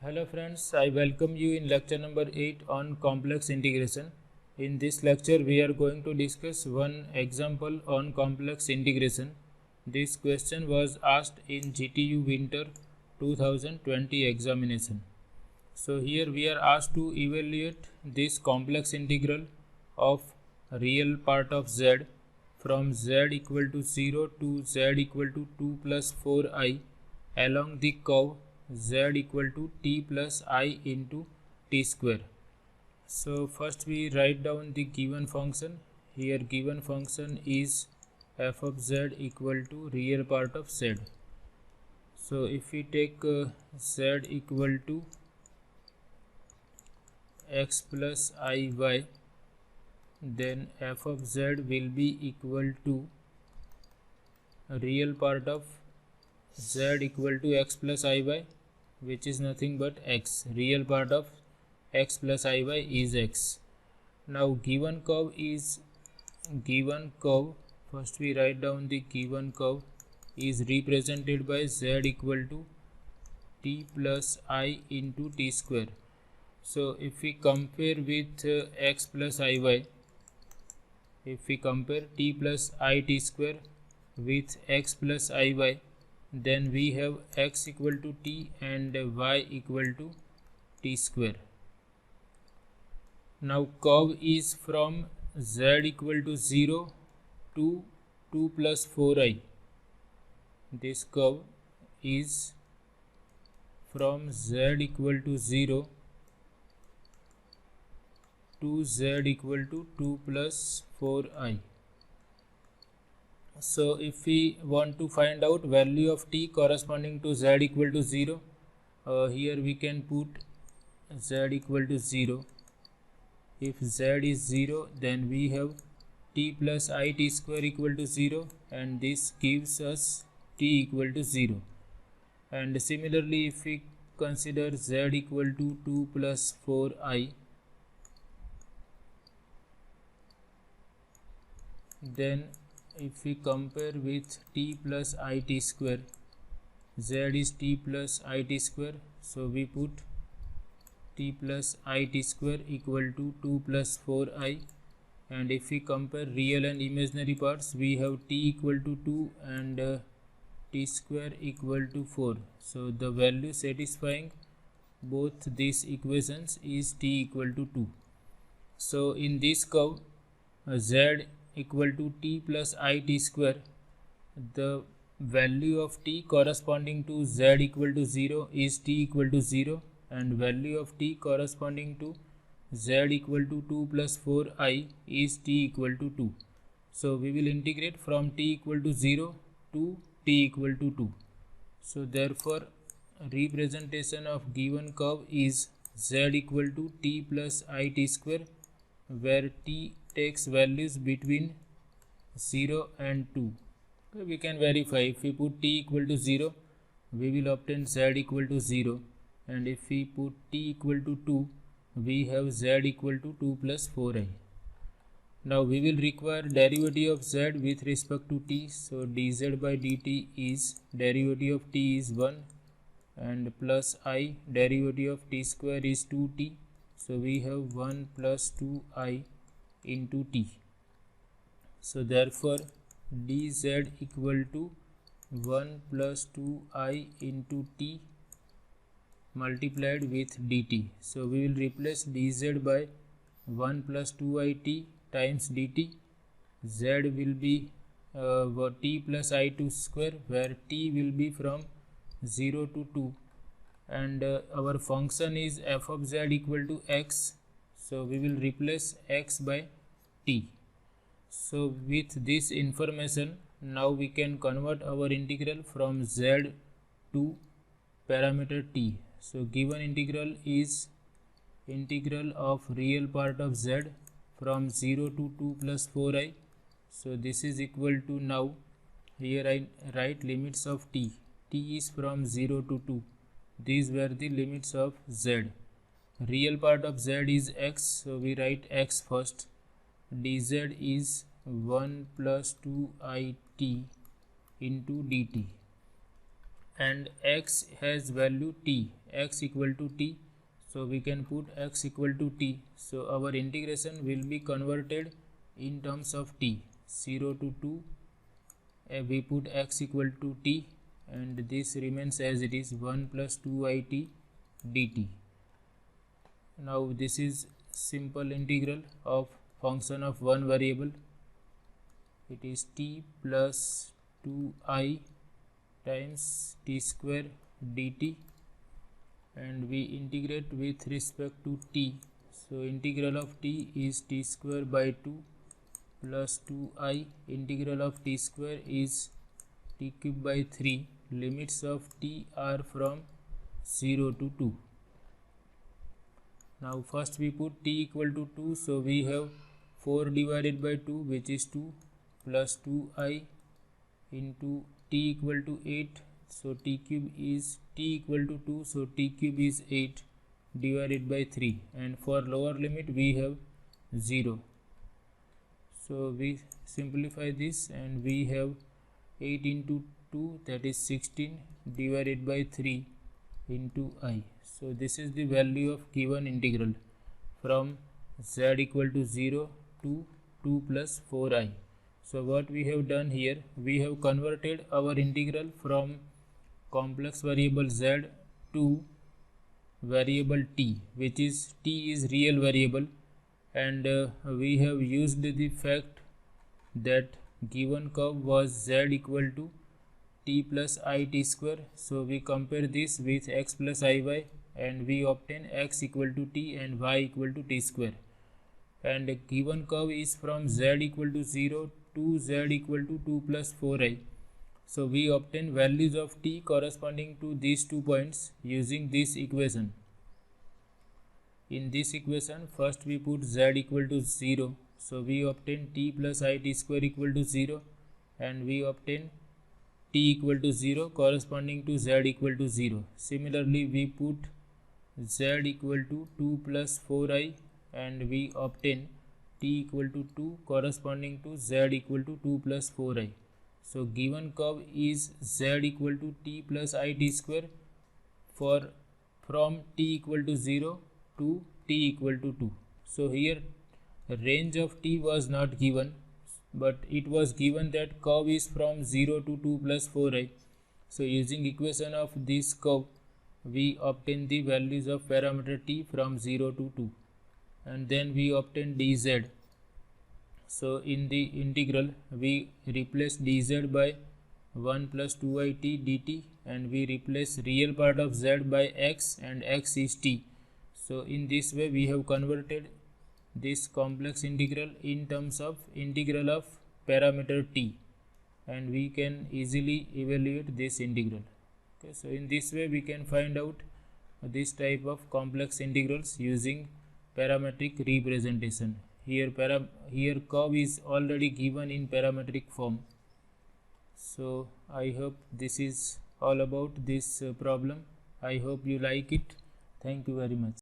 Hello friends, I welcome you in lecture number 8 on complex integration. In this lecture we are going to discuss one example on complex integration. This question was asked in GTU Winter 2020 examination. So here we are asked to evaluate this complex integral of real part of z from z equal to 0 to z equal to 2 plus 4i along the curve z equal to t plus I into t square. So first we write down the given function. Here given function is f of z equal to real part of z. So if we take z equal to x plus iy, then f of z will be equal to real part of z equal to x plus iy, which is nothing but x. Real part of x plus iy is x. Now given curve is first we write down the given curve is represented by z equal to t plus I into t square. So if we compare with x plus iy, if we compare t plus I t square with x plus iy, then we have x equal to t and y equal to t square. Now curve is from z equal to 0 to 2 plus 4i. This curve is from z equal to 0 to z equal to 2 plus 4i. So if we want to find out value of t corresponding to z equal to 0, here we can put z equal to 0. If z is 0, then we have t plus I t square equal to 0, and this gives us t equal to 0. And similarly, if we consider z equal to 2 plus 4i, then if we compare with t plus I t square, z is t plus I t square, so we put t plus I t square equal to 2 plus 4i, and if we compare real and imaginary parts, we have t equal to 2 and t square equal to 4. So the value satisfying both these equations is t equal to 2. So in this curve z equal to t plus I t square, the value of t corresponding to z equal to 0 is t equal to 0, and value of t corresponding to z equal to 2 plus 4i is t equal to 2. So we will integrate from t equal to 0 to t equal to 2. So therefore representation of given curve is z equal to t plus I t square, where t takes values between 0 and 2. We can verify. If we put t equal to 0, we will obtain z equal to 0, and if we put t equal to 2, we have z equal to 2 plus 4i. Now we will require derivative of z with respect to t. So dz by dt is derivative of t is 1, and plus I derivative of t square is 2t. So we have 1 plus 2i into t. So therefore dz equal to 1 plus 2i into t multiplied with dt. So we will replace dz by 1 plus 2it times dt. Z will be t plus I2 square, where t will be from 0 to 2, and our function is f of z equal to x. So we will replace x by t. So with this information, now we can convert our integral from z to parameter t. So given integral is integral of real part of z from 0 to 2 plus 4i. So this is equal to, now here I write limits of t. T is from 0 to 2. These were the limits of z. Real part of z is x, so we write x first. dz is 1 plus 2it into dt, and x has value t. x equal to t, so we can put x equal to t. So our integration will be converted in terms of t, 0 to 2, we put x equal to t, and this remains as it is, 1 plus 2it dt. Now this is simple integral of function of one variable. It is t plus 2I times t square dt, and we integrate with respect to t. So integral of t is t square by 2 plus 2I. Integral of t square is t cube by 3. Limits of t are from 0 to 2. Now first we put t equal to 2, so we have 4 divided by 2, which is 2, plus 2I into t equal to 8, so t cube is t equal to 2, so t cube is 8 divided by 3, and for lower limit we have 0. So we simplify this and we have 8 into 2, that is 16 divided by 3 into I. So this is the value of given integral from z equal to 0 to 2 plus 4I. So what we have done here, we have converted our integral from complex variable z to variable t, which is t is real variable, and we have used the fact that given curve was z equal to t plus it square. So we compare this with x plus iy, and we obtain x equal to t and y equal to t square, and given curve is from z equal to 0 to z equal to 2 plus 4i. So we obtain values of t corresponding to these 2 points using this equation. In this equation, first we put z equal to 0, so we obtain t plus it square equal to 0, and we obtain t equal to 0 corresponding to z equal to 0. Similarly, we put z equal to 2 plus 4i, and we obtain t equal to 2 corresponding to z equal to 2 plus 4i. So given curve is z equal to t plus it square from t equal to 0 to t equal to 2. So here range of t was not given, but it was given that curve is from 0 to 2 plus 4i. So using equation of this curve, we obtain the values of parameter t from 0 to 2, and then we obtain dz. So in the integral, we replace dz by 1 plus 2it dt, and we replace real part of z by x, and x is t. So in this way we have converted this complex integral in terms of integral of parameter t, and we can easily evaluate this integral. Okay, so in this way we can find out this type of complex integrals using parametric representation. Here curve is already given in parametric form. So I hope this is all about this problem. I hope you like it. Thank you very much.